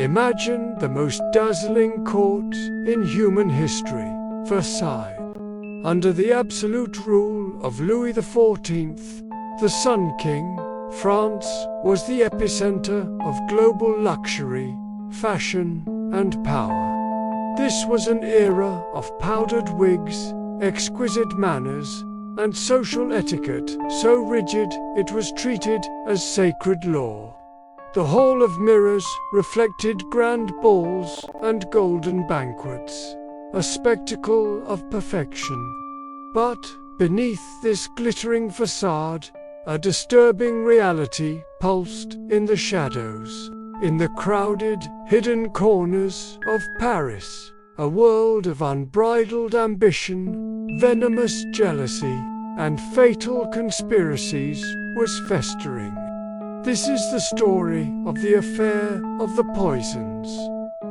Imagine the most dazzling court in human history, Versailles. Under the absolute rule of Louis XIV, the Sun King, France was the epicenter of global luxury, fashion, and power. This was an era of powdered wigs, exquisite manners, and social etiquette so rigid it was treated as sacred law. The Hall of Mirrors reflected grand balls and golden banquets, a spectacle of perfection. But beneath this glittering facade, a disturbing reality pulsed in the shadows. In the crowded, hidden corners of Paris, a world of unbridled ambition, venomous jealousy, and fatal conspiracies was festering. This is the story of the affair of the poisons,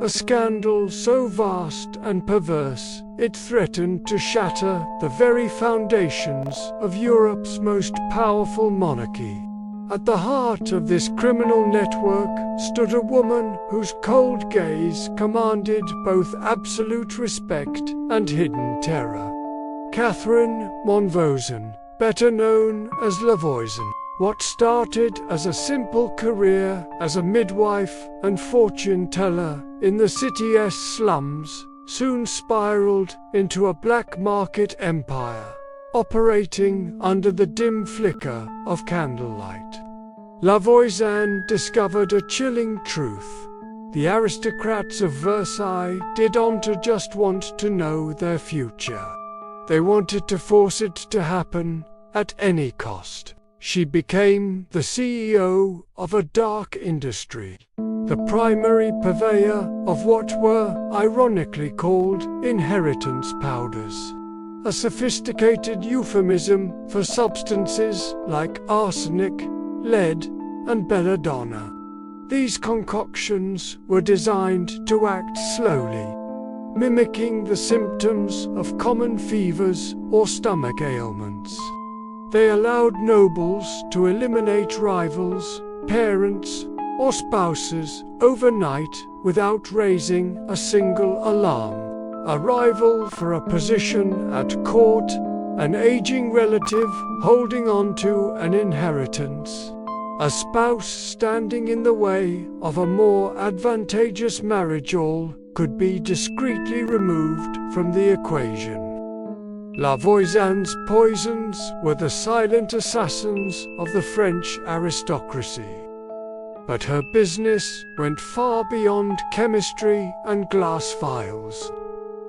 a scandal so vast and perverse it threatened to shatter the very foundations of Europe's most powerful monarchy. At the heart of this criminal network stood a woman whose cold gaze commanded both absolute respect and hidden terror. Catherine Monvoisin, better known as Lavoisin. What started as a simple career as a midwife and fortune teller in the city's slums soon spiraled into a black market empire, operating under the dim flicker of candlelight. Lavoisin discovered a chilling truth. The aristocrats of Versailles didn't just want to know their future. They wanted to force it to happen at any cost. She became the CEO of a dark industry, the primary purveyor of what were ironically called inheritance powders, a sophisticated euphemism for substances like arsenic, lead, and belladonna. These concoctions were designed to act slowly, mimicking the symptoms of common fevers or stomach ailments. They allowed nobles to eliminate rivals, parents, or spouses overnight without raising a single alarm. A rival for a position at court, an aging relative holding on to an inheritance, a spouse standing in the way of a more advantageous marriage, all could be discreetly removed from the equation. Lavoisin's poisons were the silent assassins of the French aristocracy. But her business went far beyond chemistry and glass vials.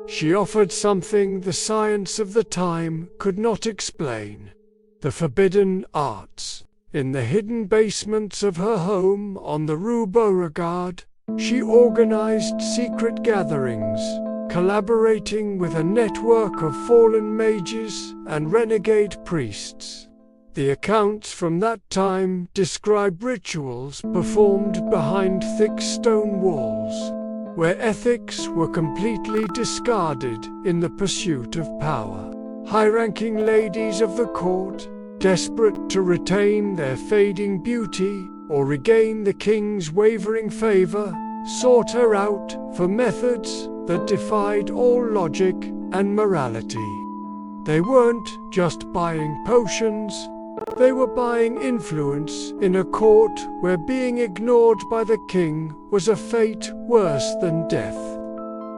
She offered something the science of the time could not explain: the forbidden arts. In the hidden basements of her home on the Rue Beauregard, she organized secret gatherings, collaborating with a network of fallen mages and renegade priests. The accounts from that time describe rituals performed behind thick stone walls, where ethics were completely discarded in the pursuit of power. High-ranking ladies of the court, desperate to retain their fading beauty or regain the king's wavering favor, sought her out for methods that defied all logic and morality. They weren't just buying potions, they were buying influence in a court where being ignored by the king was a fate worse than death.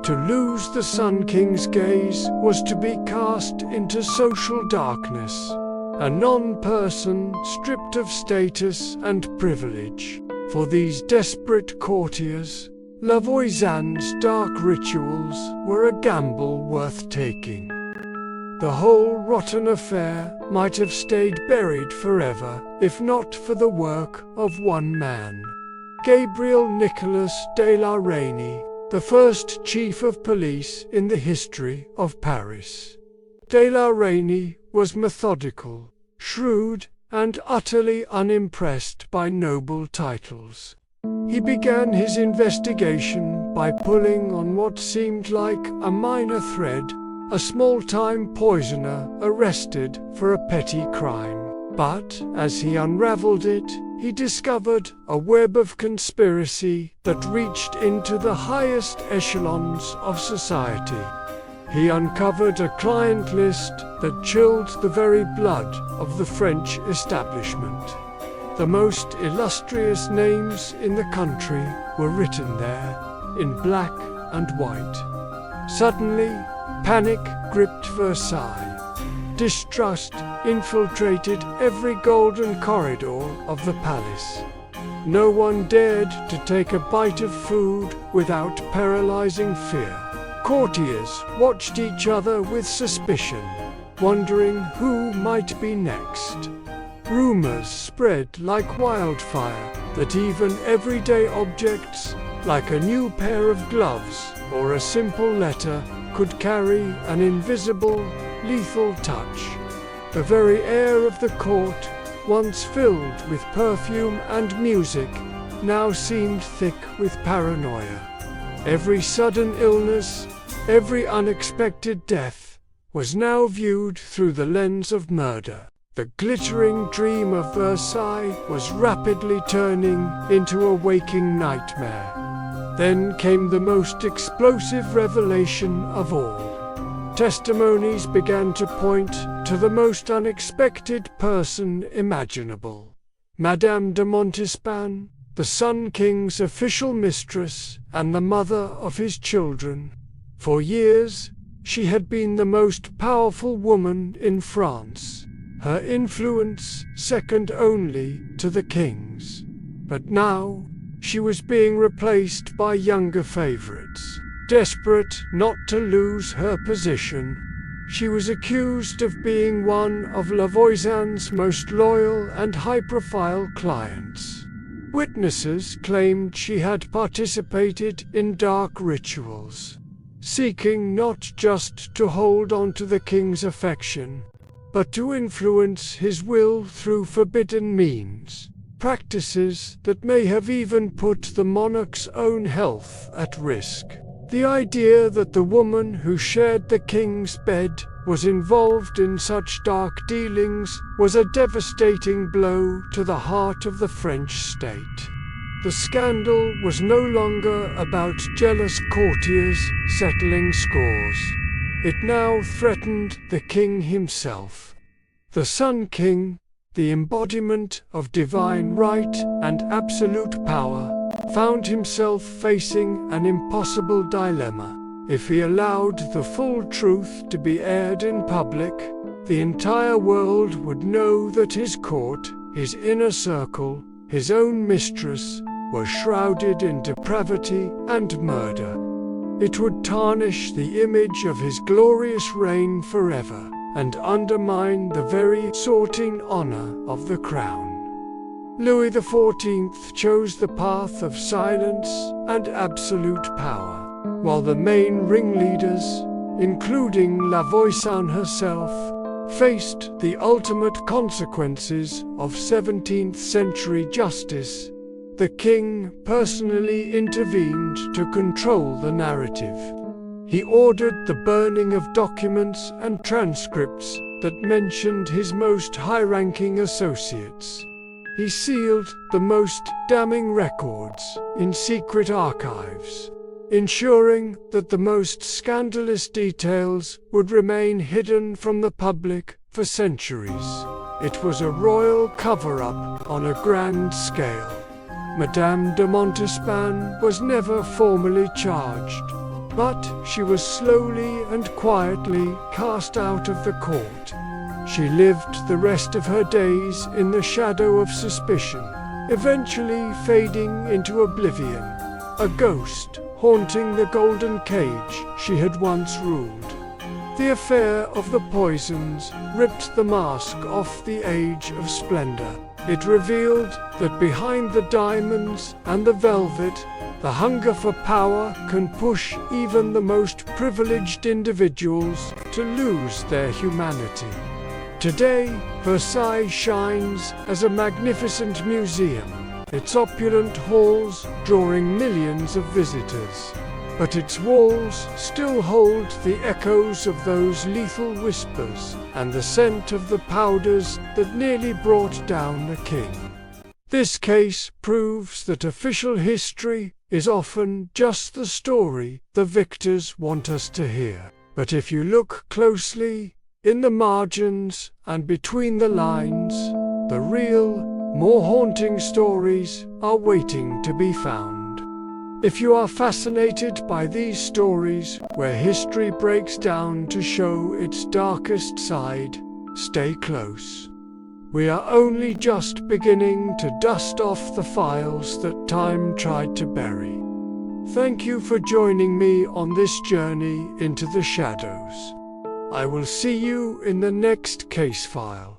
To lose the Sun King's gaze was to be cast into social darkness, a non-person stripped of status and privilege. For these desperate courtiers, Lavoisin's dark rituals were a gamble worth taking. The whole rotten affair might have stayed buried forever if not for the work of one man, Gabriel Nicolas de la Reynie, the first chief of police in the history of Paris. De la Reynie was methodical, shrewd, and utterly unimpressed by noble titles. He began his investigation by pulling on what seemed like a minor thread: a small-time poisoner arrested for a petty crime. But as he unraveled it, he discovered a web of conspiracy that reached into the highest echelons of society. He uncovered a client list that chilled the very blood of the French establishment. The most illustrious names in the country were written there, in black and white. Suddenly, panic gripped Versailles. Distrust infiltrated every golden corridor of the palace. No one dared to take a bite of food without paralyzing fear. Courtiers watched each other with suspicion, wondering who might be next. Rumors spread like wildfire that even everyday objects, like a new pair of gloves or a simple letter, could carry an invisible, lethal touch. The very air of the court, once filled with perfume and music, now seemed thick with paranoia. Every sudden illness, every unexpected death, was now viewed through the lens of murder. The glittering dream of Versailles was rapidly turning into a waking nightmare. Then came the most explosive revelation of all. Testimonies began to point to the most unexpected person imaginable. Madame de Montespan, the Sun King's official mistress and the mother of his children. For years, she had been the most powerful woman in France, her influence second only to the king's. But now, she was being replaced by younger favorites. Desperate not to lose her position, she was accused of being one of La Voisin's most loyal and high-profile clients. Witnesses claimed she had participated in dark rituals, seeking not just to hold on to the king's affection, but to influence his will through forbidden means, practices that may have even put the monarch's own health at risk. The idea that the woman who shared the king's bed was involved in such dark dealings was a devastating blow to the heart of the French state. The scandal was no longer about jealous courtiers settling scores. It now threatened the king himself. The Sun King, the embodiment of divine right and absolute power, found himself facing an impossible dilemma. If he allowed the full truth to be aired in public, the entire world would know that his court, his inner circle, his own mistress, were shrouded in depravity and murder. It would tarnish the image of his glorious reign forever, and undermine the very sorting honor of the crown. Louis XIV chose the path of silence and absolute power, while the main ringleaders, including La Voisin herself, faced the ultimate consequences of 17th-century justice. The king personally intervened to control the narrative. He ordered the burning of documents and transcripts that mentioned his most high-ranking associates. He sealed the most damning records in secret archives, ensuring that the most scandalous details would remain hidden from the public for centuries. It was a royal cover-up on a grand scale. Madame de Montespan was never formally charged, but she was slowly and quietly cast out of the court. She lived the rest of her days in the shadow of suspicion, eventually fading into oblivion, a ghost haunting the golden cage she had once ruled. The affair of the poisons ripped the mask off the age of splendor. It revealed that behind the diamonds and the velvet, the hunger for power can push even the most privileged individuals to lose their humanity. Today, Versailles shines as a magnificent museum, its opulent halls drawing millions of visitors. But its walls still hold the echoes of those lethal whispers and the scent of the powders that nearly brought down the king. This case proves that official history is often just the story the victors want us to hear. But if you look closely, in the margins and between the lines, the real, more haunting stories are waiting to be found. If you are fascinated by these stories where history breaks down to show its darkest side, stay close. We are only just beginning to dust off the files that time tried to bury. Thank you for joining me on this journey into the shadows. I will see you in the next case file.